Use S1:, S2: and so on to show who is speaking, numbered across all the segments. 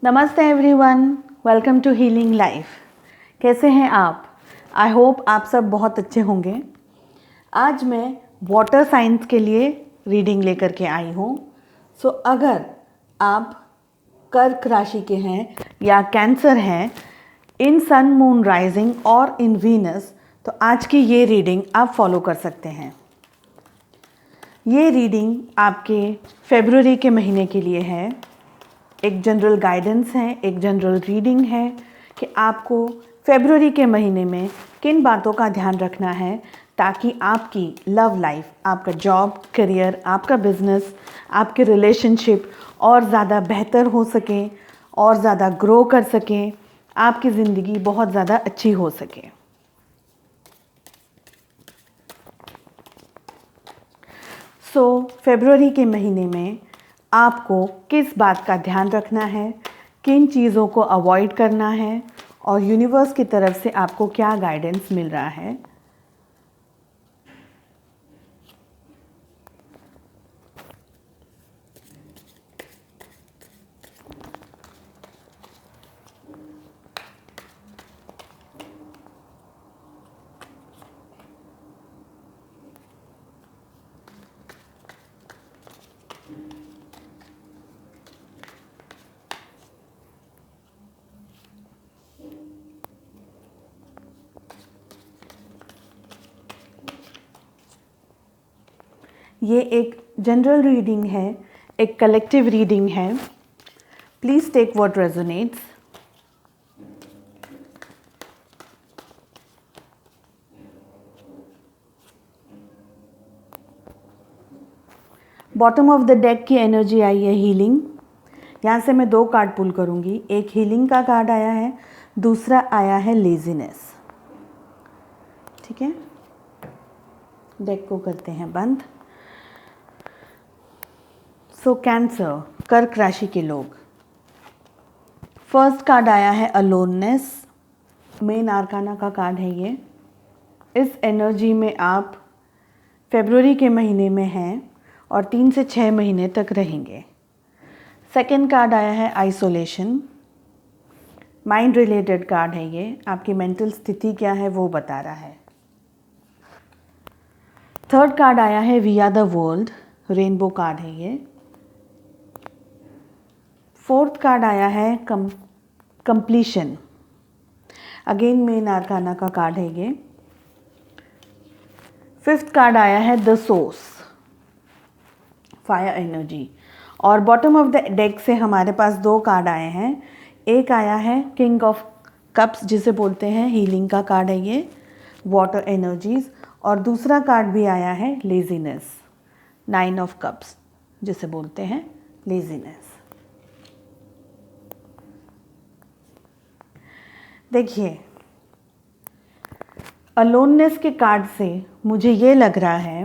S1: नमस्ते everyone, welcome to healing life. कैसे हैं आप? आई होप आप सब बहुत अच्छे होंगे। आज मैं वाटर साइंस के लिए रीडिंग लेकर के आई हूँ। सो अगर आप कर्क राशि के हैं या कैंसर हैं, इन सन मून राइजिंग और इन वीनस, तो आज की ये रीडिंग आप फॉलो कर सकते हैं। ये रीडिंग आपके फरवरी के महीने के लिए है। एक जनरल गाइडेंस है, एक जनरल रीडिंग है कि आपको फरवरी के महीने में किन बातों का ध्यान रखना है ताकि आपकी लव लाइफ, आपका जॉब, करियर, आपका बिजनेस, आपके रिलेशनशिप और ज़्यादा बेहतर हो सके और ज़्यादा ग्रो कर सकें, आपकी ज़िंदगी बहुत ज़्यादा अच्छी हो सके। फरवरी के महीने में आपको किस बात का ध्यान रखना है, किन चीज़ों को अवॉइड करना है और यूनिवर्स की तरफ से आपको क्या गाइडेंस मिल रहा है। ये एक जनरल रीडिंग है, एक कलेक्टिव रीडिंग है। Please take what resonates. Bottom of the deck की एनर्जी आई है हीलिंग। यहाँ से मैं 2 कार्ड पुल करूँगी। एक हीलिंग का कार्ड आया है, दूसरा आया है लेज़ीनेस। ठीक है, डेक को करते हैं बंद। कैंसर, कर्क राशि के लोग, फर्स्ट कार्ड आया है अलोननेस। मेन आर्काना का कार्ड है ये। इस एनर्जी में आप फरवरी के महीने में हैं और 3 से 6 महीने तक रहेंगे। सेकेंड कार्ड आया है आइसोलेशन। माइंड रिलेटेड कार्ड है ये, आपकी मेंटल स्थिति क्या है वो बता रहा है। थर्ड कार्ड आया है विया द वर्ल्ड, रेनबो कार्ड है ये। फोर्थ कार्ड आया है कंप्लीशन, अगेन मेन आर्काना का कार्ड है ये। फिफ्थ कार्ड आया है द सोर्स, फायर एनर्जी। और बॉटम ऑफ द डेक से हमारे पास 2 कार्ड आए हैं। एक आया है किंग ऑफ कप्स, जिसे बोलते हैं हीलिंग का कार्ड है ये, वाटर एनर्जीज। और दूसरा कार्ड भी आया है लेजीनेस, 9 ऑफ कप्स, जिसे बोलते हैं लेजीनेस। देखिए, अलोननेस के कार्ड से मुझे ये लग रहा है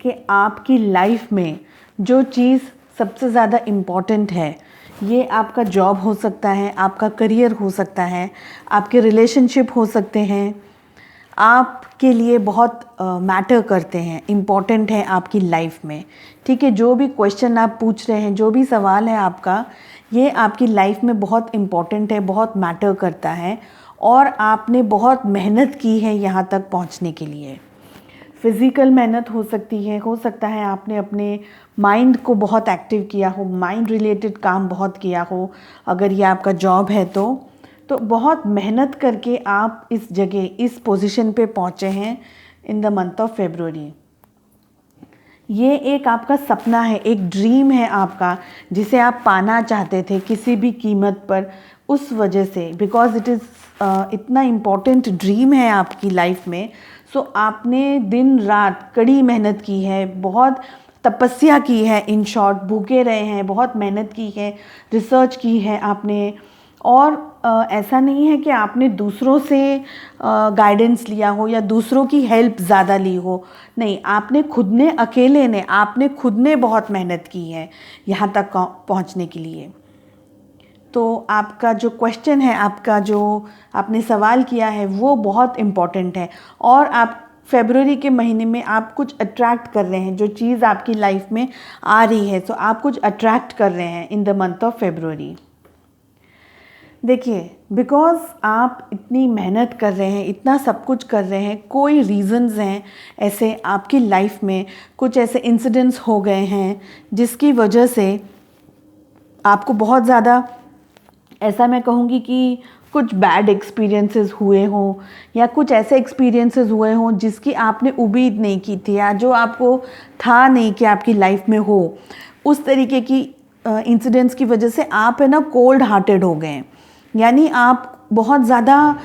S1: कि आपकी लाइफ में जो चीज़ सबसे ज़्यादा इम्पॉर्टेंट है, ये आपका जॉब हो सकता है, आपका करियर हो सकता है, आपके रिलेशनशिप हो सकते हैं, आपके लिए बहुत मैटर करते हैं, इम्पॉर्टेंट है आपकी लाइफ में। ठीक है, जो भी क्वेश्चन आप पूछ रहे हैं, जो भी सवाल है आपका, ये आपकी लाइफ में बहुत इम्पॉर्टेंट है, बहुत मैटर करता है और आपने बहुत मेहनत की है यहाँ तक पहुँचने के लिए। फिज़िकल मेहनत हो सकती है, हो सकता है आपने अपने माइंड को बहुत एक्टिव किया हो, माइंड रिलेटेड काम बहुत किया हो, अगर ये आपका जॉब है तो बहुत मेहनत करके आप इस जगह, इस पोजीशन पे पहुँचे हैं in the month of February. ये एक आपका सपना है, एक ड्रीम है आपका, जिसे आप पाना चाहते थे किसी भी कीमत पर, उस वजह से, बिकॉज इट इज़ इतना इम्पॉर्टेंट ड्रीम है आपकी लाइफ में। आपने दिन रात कड़ी मेहनत की है, बहुत तपस्या की है, इन शॉर्ट भूखे रहे हैं, बहुत मेहनत की है, रिसर्च की है आपने। और ऐसा नहीं है कि आपने दूसरों से गाइडेंस लिया हो या दूसरों की हेल्प ज़्यादा ली हो, नहीं, आपने खुद ने, अकेले ने, आपने खुद ने बहुत मेहनत की है यहाँ तक पहुँचने के लिए। तो आपका जो क्वेश्चन है, आपका जो आपने सवाल किया है, वो बहुत इम्पॉर्टेंट है। और आप फरवरी के महीने में आप कुछ अट्रैक्ट कर रहे हैं, जो चीज़ आपकी लाइफ में आ रही है, तो आप कुछ अट्रैक्ट कर रहे हैं in the month of February. देखिए, बिकॉज़ आप इतनी मेहनत कर रहे हैं, इतना सब कुछ कर रहे हैं, कोई रीज़न्स हैं ऐसे आपकी लाइफ में, कुछ ऐसे इंसिडेंट्स हो गए हैं जिसकी वजह से आपको बहुत ज़्यादा, ऐसा मैं कहूँगी कि कुछ बैड एक्सपीरियंसेस हुए हों या कुछ ऐसे एक्सपीरियंसेस हुए हों जिसकी आपने उम्मीद नहीं की थी या जो आपको था नहीं कि आपकी लाइफ में हो। उस तरीके की इंसिडेंट्स की वजह से आप है ना कोल्ड हार्टेड हो गए हैं, यानी आप बहुत ज़्यादा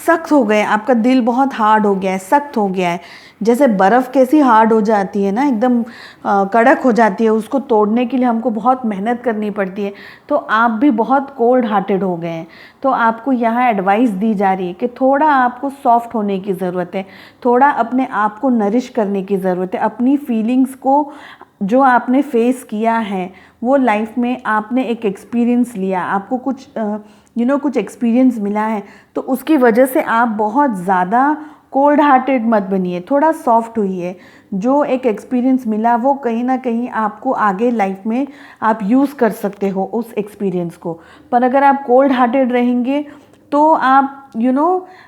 S1: सख्त हो गए, आपका दिल बहुत हार्ड हो गया है, सख्त हो गया है। जैसे बर्फ़ कैसी हार्ड हो जाती है ना, एकदम कड़क हो जाती है, उसको तोड़ने के लिए हमको बहुत मेहनत करनी पड़ती है, तो आप भी बहुत कोल्ड हार्टेड हो गए हैं। तो आपको यहाँ एडवाइस दी जा रही है कि थोड़ा आपको सॉफ्ट होने की ज़रूरत है, थोड़ा अपने आप को नरिश करने की ज़रूरत है, अपनी फीलिंग्स को, जो आपने फेस किया है वो लाइफ में आपने एक एक्सपीरियंस लिया, आपको कुछ कुछ एक्सपीरियंस मिला है, तो उसकी वजह से आप बहुत ज़्यादा कोल्ड हार्टेड मत बनिए, थोड़ा सॉफ्ट हुइए। जो एक एक्सपीरियंस मिला वो कहीं ना कहीं आपको आगे लाइफ में आप यूज़ कर सकते हो उस एक्सपीरियंस को। पर अगर आप कोल्ड हार्टेड रहेंगे तो आप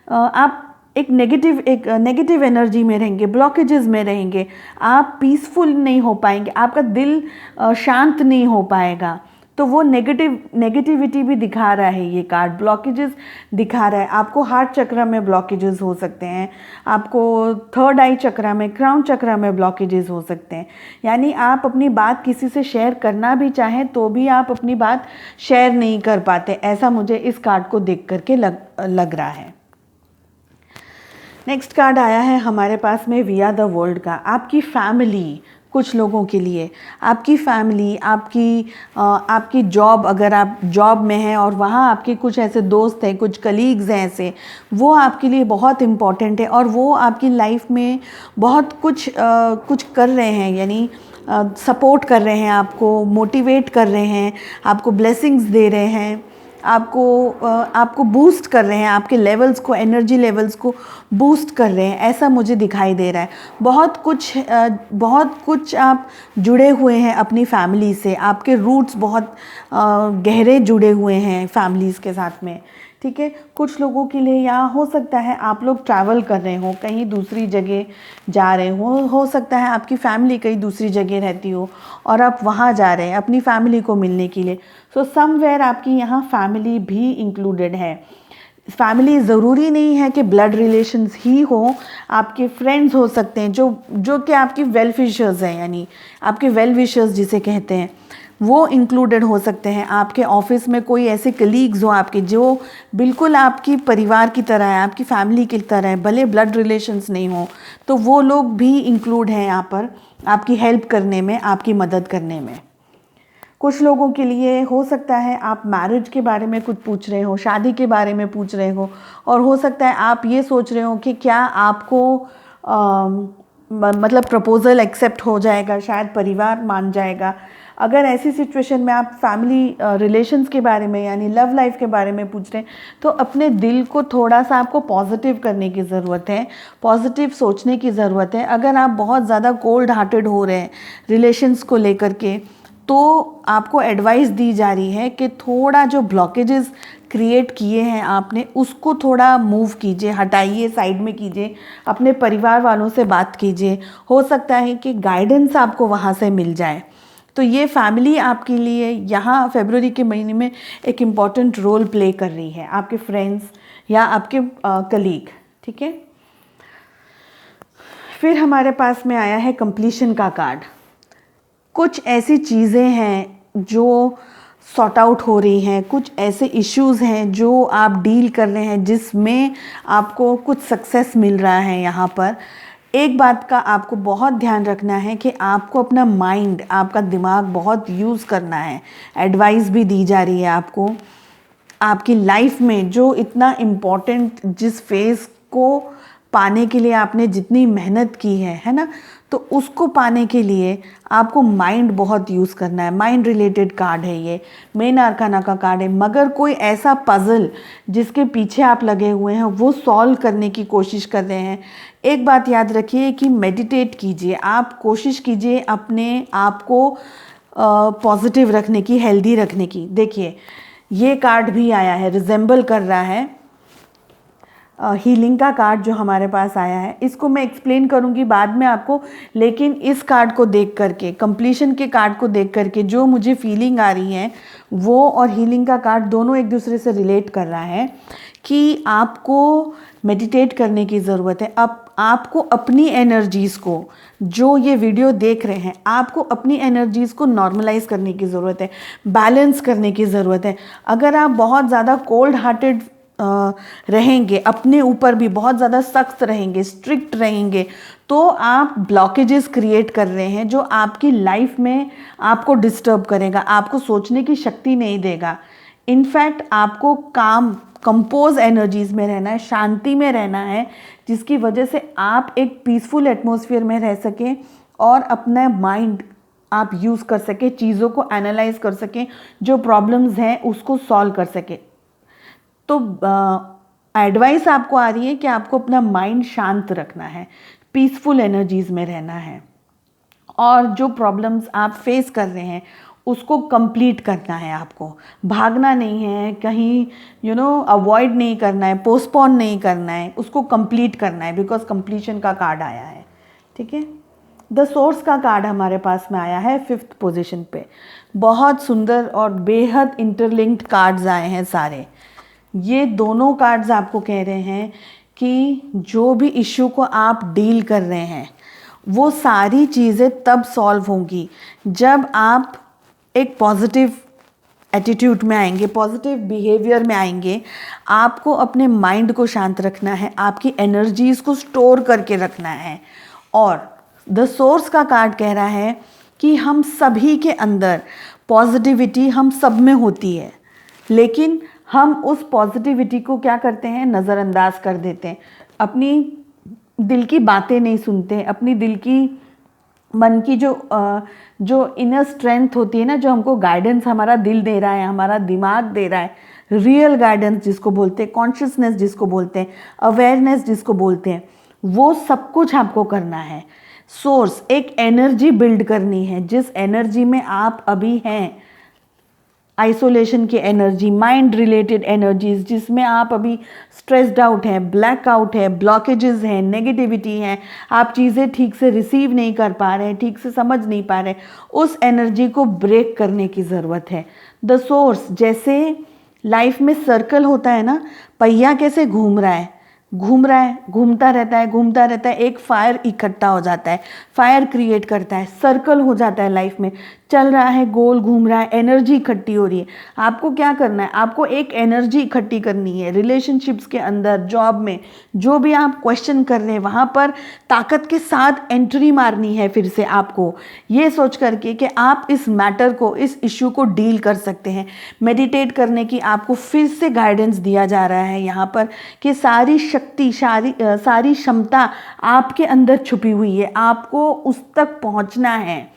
S1: आप एक नेगेटिव एनर्जी में रहेंगे, ब्लॉकेजेस में रहेंगे, आप पीसफुल नहीं हो पाएंगे, आपका दिल शांत नहीं हो पाएगा। तो वो नेगेटिविटी भी दिखा रहा है, ये कार्ड ब्लॉकेजेस दिखा रहा है। आपको हार्ट चक्र में ब्लॉकेजेस हो सकते हैं, आपको थर्ड आई चक्र में, क्राउन चक्र में ब्लॉकेजेस हो सकते हैं। यानी आप अपनी बात किसी से शेयर करना भी चाहें तो भी आप अपनी बात शेयर नहीं कर पाते, ऐसा मुझे इस कार्ड को देख करके लग रहा है। नेक्स्ट कार्ड आया है हमारे पास में वी आर द वर्ल्ड का। आपकी फैमिली, कुछ लोगों के लिए आपकी फैमिली, आपकी जॉब, अगर आप जॉब में हैं और वहाँ आपके कुछ ऐसे दोस्त हैं, कुछ कलीग्स हैं ऐसे, वो आपके लिए बहुत इम्पॉर्टेंट है और वो आपकी लाइफ में बहुत कुछ कर रहे हैं, यानी सपोर्ट कर रहे हैं, आपको मोटिवेट कर रहे हैं, आपको ब्लेसिंग्स दे रहे हैं, आपको बूस्ट कर रहे हैं, आपके लेवल्स को, एनर्जी लेवल्स को बूस्ट कर रहे हैं, ऐसा मुझे दिखाई दे रहा है। बहुत कुछ आप जुड़े हुए हैं अपनी फैमिली से, आपके रूट्स बहुत गहरे जुड़े हुए हैं फैमिलीज़ के साथ में, ठीक है। कुछ लोगों के लिए यहाँ हो सकता है आप लोग ट्रैवल कर रहे हो, कहीं दूसरी जगह जा रहे हो सकता है आपकी फैमिली कहीं दूसरी जगह रहती हो और आप वहाँ जा रहे हैं अपनी फैमिली को मिलने के लिए। सो समवेयर आपकी यहाँ फैमिली भी इंक्लूडेड है। फैमिली ज़रूरी नहीं है कि ब्लड रिलेशंस ही हो, आपके फ्रेंड्स हो सकते हैं जो कि आपकी वेल विशर्स हैं, यानी आपके वेल विशर्स जिसे कहते हैं, वो इंक्लूडेड हो सकते हैं। आपके ऑफिस में कोई ऐसे कलीग्स हो आपके जो बिल्कुल आपकी परिवार की तरह है, आपकी फैमिली की तरह है, भले ब्लड रिलेशंस नहीं हो, तो वो लोग भी इंक्लूड हैं यहाँ पर आपकी हेल्प करने में, आपकी मदद करने में। कुछ लोगों के लिए हो सकता है आप मैरिज के बारे में कुछ पूछ रहे हो, शादी के बारे में पूछ रहे हो, और हो सकता है आप ये सोच रहे हो कि क्या आपको मतलब प्रपोज़ल एक्सेप्ट हो जाएगा, शायद परिवार मान जाएगा। अगर ऐसी सिचुएशन में आप फैमिली रिलेशंस के बारे में, यानी लव लाइफ के बारे में पूछ रहे हैं, तो अपने दिल को थोड़ा सा आपको पॉजिटिव करने की ज़रूरत है, पॉजिटिव सोचने की ज़रूरत है। अगर आप बहुत ज़्यादा कोल्ड हार्टेड हो रहे हैं रिलेशंस को लेकर के, तो आपको एडवाइस दी जा रही है कि थोड़ा जो ब्लॉकेजेस क्रिएट किए हैं आपने, उसको थोड़ा मूव कीजिए, हटाइए, साइड में कीजिए, अपने परिवार वालों से बात कीजिए। हो सकता है कि गाइडेंस आपको वहाँ से मिल जाए। तो ये फैमिली आपके लिए यहाँ फरवरी के महीने में एक इम्पॉर्टेंट रोल प्ले कर रही है, आपके फ्रेंड्स या आपके कलीग, ठीक है। फिर हमारे पास में आया है कंप्लीशन का कार्ड। कुछ ऐसी चीज़ें हैं जो सॉर्ट आउट हो रही हैं, कुछ ऐसे इश्यूज़ हैं जो आप डील कर रहे हैं जिसमें आपको कुछ सक्सेस मिल रहा है। यहाँ पर एक बात का आपको बहुत ध्यान रखना है कि आपको अपना माइंड, आपका दिमाग बहुत यूज़ करना है। एडवाइस भी दी जा रही है आपको, आपकी लाइफ में जो इतना इम्पोर्टेंट, जिस फेज़ को पाने के लिए आपने जितनी मेहनत की है ना, तो उसको पाने के लिए आपको माइंड बहुत यूज़ करना है। माइंड रिलेटेड कार्ड है ये, मेन आर्काना का कार्ड है। मगर कोई ऐसा पज़ल जिसके पीछे आप लगे हुए हैं वो सॉल्व करने की कोशिश कर रहे हैं। एक बात याद रखिए कि मेडिटेट कीजिए, आप कोशिश कीजिए अपने आप को पॉजिटिव रखने की, हेल्दी रखने की। देखिए, ये कार्ड भी आया है, रिजेंबल कर रहा है हीलिंग का कार्ड जो हमारे पास आया है। इसको मैं एक्सप्लेन करूंगी बाद में आपको, लेकिन इस कार्ड को देख करके, कंप्लीशन के कार्ड को देख करके जो मुझे फीलिंग आ रही है वो और हीलिंग का कार्ड दोनों एक दूसरे से रिलेट कर रहा है कि आपको मेडिटेट करने की ज़रूरत है। अब आपको अपनी एनर्जीज़ को, जो ये वीडियो देख रहे हैं, आपको अपनी एनर्जीज़ को नॉर्मलाइज करने की ज़रूरत है, बैलेंस करने की ज़रूरत है। अगर आप बहुत ज़्यादा कोल्ड हार्टेड रहेंगे, अपने ऊपर भी बहुत ज़्यादा सख्त रहेंगे, स्ट्रिक्ट रहेंगे, तो आप ब्लॉकेजेस क्रिएट कर रहे हैं जो आपकी लाइफ में आपको डिस्टर्ब करेगा, आपको सोचने की शक्ति नहीं देगा। इनफैक्ट आपको काम कंपोज एनर्जीज़ में रहना है, शांति में रहना है, जिसकी वजह से आप एक पीसफुल एटमॉस्फेयर में रह सकें और अपना माइंड आप यूज़ कर सकें, चीज़ों को एनालाइज कर सकें, जो प्रॉब्लम्स हैं उसको सॉल्व कर सकें। तो एडवाइस आपको आ रही है कि आपको अपना माइंड शांत रखना है, पीसफुल एनर्जीज़ में रहना है, और जो प्रॉब्लम्स आप फेस कर रहे हैं उसको कंप्लीट करना है। आपको भागना नहीं है, कहीं अवॉइड नहीं करना है, पोस्टपोन नहीं करना है, उसको कंप्लीट करना है, बिकॉज कंप्लीशन का कार्ड आया है। ठीक है, द सोर्स का कार्ड हमारे पास में आया है 5th पोजीशन पे। बहुत सुंदर और बेहद इंटरलिंक्ड कार्ड्स आए हैं सारे। ये दोनों कार्ड्स आपको कह रहे हैं कि जो भी इश्यू को आप डील कर रहे हैं वो सारी चीज़ें तब सॉल्व होंगी जब आप एक पॉजिटिव एटीट्यूड में आएंगे, पॉजिटिव बिहेवियर में आएंगे। आपको अपने माइंड को शांत रखना है, आपकी एनर्जीज़ को स्टोर करके रखना है। और द सोर्स का कार्ड कह रहा है कि हम सभी के अंदर पॉजिटिविटी हम सब में होती है, लेकिन हम उस पॉजिटिविटी को क्या करते हैं, नज़रअंदाज कर देते हैं, अपनी दिल की बातें नहीं सुनते हैं, अपनी दिल की मन की जो इनर स्ट्रेंथ होती है ना, जो हमको गाइडेंस हमारा दिल दे रहा है, हमारा दिमाग दे रहा है, रियल गाइडेंस जिसको बोलते हैं, कॉन्शियसनेस जिसको बोलते हैं, अवेयरनेस जिसको बोलते हैं, वो सब कुछ आपको करना है। सोर्स एक एनर्जी बिल्ड करनी है, जिस एनर्जी में आप अभी हैं, आइसोलेशन की एनर्जी, माइंड रिलेटेड एनर्जीज, जिसमें आप अभी स्ट्रेस्ड आउट हैं, ब्लैक आउट है, ब्लॉकेजेस हैं, नेगेटिविटी हैं, आप चीज़ें ठीक से रिसीव नहीं कर पा रहे हैं, ठीक से समझ नहीं पा रहे, उस एनर्जी को ब्रेक करने की ज़रूरत है। द सोर्स, जैसे लाइफ में सर्कल होता है ना, पहिया कैसे घूम रहा है, घूमता रहता है, एक फायर इकट्ठा हो जाता है, फायर क्रिएट करता है, सर्कल हो जाता है, लाइफ में चल रहा है, गोल घूम रहा है, एनर्जी इकट्ठी हो रही है। आपको क्या करना है, आपको एक एनर्जी इकट्ठी करनी है। रिलेशनशिप्स के अंदर, जॉब में, जो भी आप क्वेश्चन कर रहे हैं वहाँ पर ताकत के साथ एंट्री मारनी है। फिर से आपको ये सोच करके कि आप इस मैटर को, इस इश्यू को डील कर सकते हैं। मेडिटेट करने की आपको फिर से गाइडेंस दिया जा रहा है यहाँ पर कि सारी शक्ति, सारी क्षमता आपके अंदर छुपी हुई है, आपको उस तक पहुँचना है।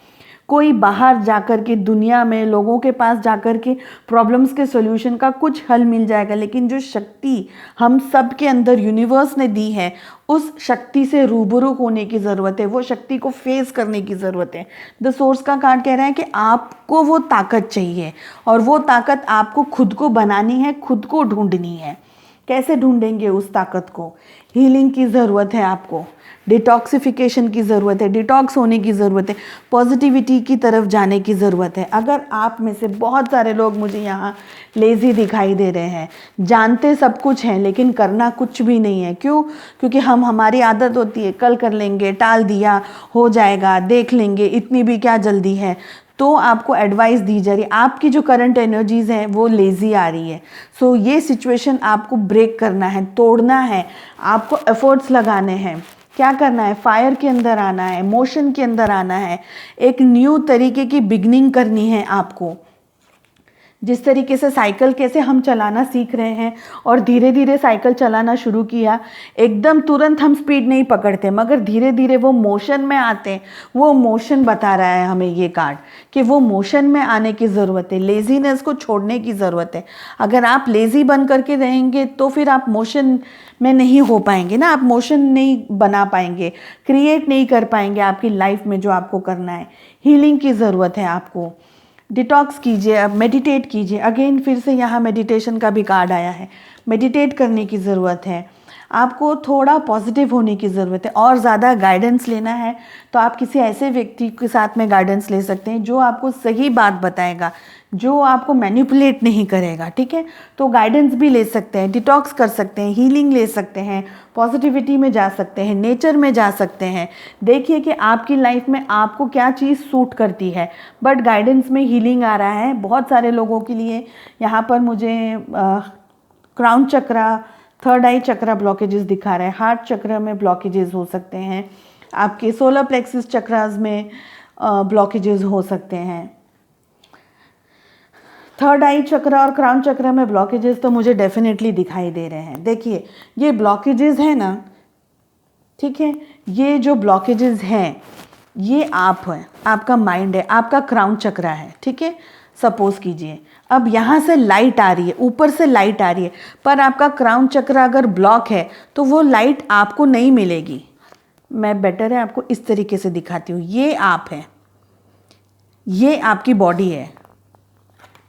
S1: कोई बाहर जाकर के, दुनिया में लोगों के पास जाकर के प्रॉब्लम्स के सॉल्यूशन का कुछ हल मिल जाएगा, लेकिन जो शक्ति हम सब के अंदर यूनिवर्स ने दी है, उस शक्ति से रूबरू होने की ज़रूरत है, वो शक्ति को फेस करने की ज़रूरत है। द सोर्स का कार्ड कह रहा है कि आपको वो ताकत चाहिए, और वो ताकत आपको खुद को बनानी है, खुद को ढूंढनी है। कैसे ढूंढेंगे उस ताकत को? हीलिंग की ज़रूरत है आपको, डिटॉक्सिफिकेशन की ज़रूरत है, डिटॉक्स होने की ज़रूरत है, पॉजिटिविटी की तरफ जाने की ज़रूरत है। अगर आप में से बहुत सारे लोग मुझे यहाँ लेज़ी दिखाई दे रहे हैं, जानते सब कुछ हैं लेकिन करना कुछ भी नहीं है, क्यों? क्योंकि हमारी आदत होती है, कल कर लेंगे, टाल दिया, हो जाएगा, देख लेंगे, इतनी भी क्या जल्दी है। तो आपको एडवाइस दी जा रही है, आपकी जो करंट एनर्जीज़ हैं वो लेज़ी आ रही है। सो ये सिचुएशन आपको ब्रेक करना है, तोड़ना है, आपको एफर्ट्स लगाने हैं। क्या करना है? फायर के अंदर आना है, मोशन के अंदर आना है, एक न्यू तरीके की बिगनिंग करनी है आपको। जिस तरीके से साइकिल कैसे हम चलाना सीख रहे हैं और धीरे धीरे साइकिल चलाना शुरू किया, एकदम तुरंत हम स्पीड नहीं पकड़ते, मगर धीरे धीरे वो मोशन में आते हैं। वो मोशन बता रहा है हमें ये कार्ड कि वो मोशन में आने की ज़रूरत है, लेज़ीनेस को छोड़ने की ज़रूरत है। अगर आप लेज़ी बन करके रहेंगे तो फिर आप मोशन में नहीं हो पाएंगे ना, आप मोशन नहीं बना पाएंगे, क्रिएट नहीं कर पाएंगे आपकी लाइफ में जो आपको करना है। हीलिंग की ज़रूरत है आपको, डिटॉक्स कीजिए, अब मेडिटेट कीजिए। अगेन फिर से यहाँ मेडिटेशन का भी कार्ड आया है। मेडिटेट करने की ज़रूरत है, आपको थोड़ा पॉजिटिव होने की ज़रूरत है। और ज़्यादा गाइडेंस लेना है तो आप किसी ऐसे व्यक्ति के साथ में गाइडेंस ले सकते हैं जो आपको सही बात बताएगा, जो आपको मैनिपुलेट नहीं करेगा, ठीक है। तो गाइडेंस भी ले सकते हैं, डिटॉक्स कर सकते हैं, हीलिंग ले सकते हैं, पॉजिटिविटी में जा सकते हैं, नेचर में जा सकते हैं। देखिए कि आपकी लाइफ में आपको क्या चीज़ सूट करती है। बट गाइडेंस में हीलिंग आ रहा है बहुत सारे लोगों के लिए। यहाँ पर मुझे क्राउन चक्रा, थर्ड आई चक्रा ब्लॉकेजेस दिखा रहे हैं। हार्ट चक्र में ब्लॉकेजेस हो सकते हैं, आपके सोलर प्लेक्सिस चक्रास में ब्लॉकेजेस हो सकते हैं। थर्ड आई चक्र और क्राउन चक्र में ब्लॉकेजेस तो मुझे डेफिनेटली दिखाई दे रहे हैं। देखिए ये ब्लॉकेजेस है ना, ठीक है, ये जो ब्लॉकेजेस हैं ये आप है, आपका माइंड है, आपका क्राउन चक्र है, ठीक है। सपोज कीजिए अब यहाँ से लाइट आ रही है, ऊपर से लाइट आ रही है, पर आपका क्राउन चक्र अगर ब्लॉक है तो वो लाइट आपको नहीं मिलेगी। मैं बेटर है आपको इस तरीके से दिखाती हूँ। ये आप है, ये आपकी बॉडी है,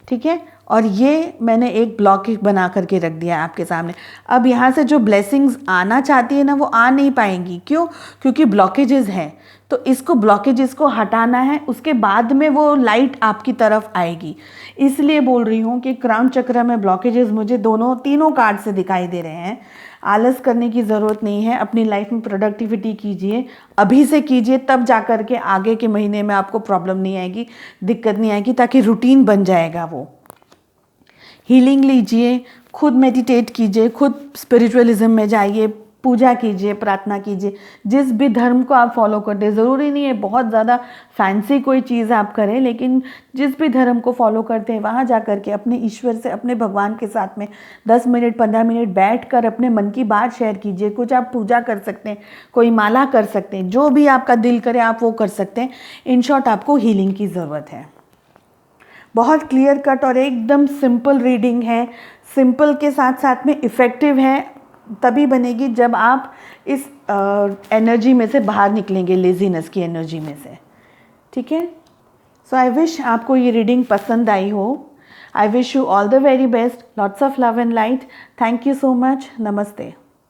S1: ठीक है, और ये मैंने एक ब्लॉक बना करके रख दिया है आपके सामने। अब यहाँ से जो ब्लेसिंग्स आना चाहती है ना वो आ नहीं पाएंगी। क्यों? क्योंकि ब्लॉकेजेस हैं। तो इसको ब्लॉकेजेस को हटाना है, उसके बाद में वो लाइट आपकी तरफ आएगी। इसलिए बोल रही हूँ कि क्राउन चक्र में ब्लॉकेजेस मुझे तीनों कार्ड से दिखाई दे रहे हैं। आलस करने की ज़रूरत नहीं है, अपनी लाइफ में प्रोडक्टिविटी कीजिए, अभी से कीजिए, तब जा कर के आगे के महीने में आपको प्रॉब्लम नहीं आएगी, दिक्कत नहीं आएगी, ताकि रूटीन बन जाएगा वो। हीलिंग लीजिए, खुद मेडिटेट कीजिए, खुद स्पिरिचुअलिज्म में जाइए, पूजा कीजिए, प्रार्थना कीजिए। जिस भी धर्म को आप फॉलो करते हैं, ज़रूरी नहीं है बहुत ज़्यादा फैंसी कोई चीज़ आप करें, लेकिन जिस भी धर्म को फॉलो करते हैं वहाँ जा कर के अपने ईश्वर से, अपने भगवान के साथ में 10 मिनट 15 मिनट बैठ कर अपने मन की बात शेयर कीजिए। कुछ आप पूजा कर सकते हैं, कोई माला कर सकते हैं, जो भी आपका दिल करे आप वो कर सकते हैं। इन शॉर्ट आपको हीलिंग की ज़रूरत है। बहुत क्लियर कट और एकदम सिंपल रीडिंग है। सिंपल के साथ साथ में इफ़ेक्टिव है, तभी बनेगी जब आप इस एनर्जी में से बाहर निकलेंगे, लेजीनेस की एनर्जी में से, ठीक है। सो आई विश आपको ये रीडिंग पसंद आई हो। I wish you all the very best, lots of love and light. Thank you so much. नमस्ते।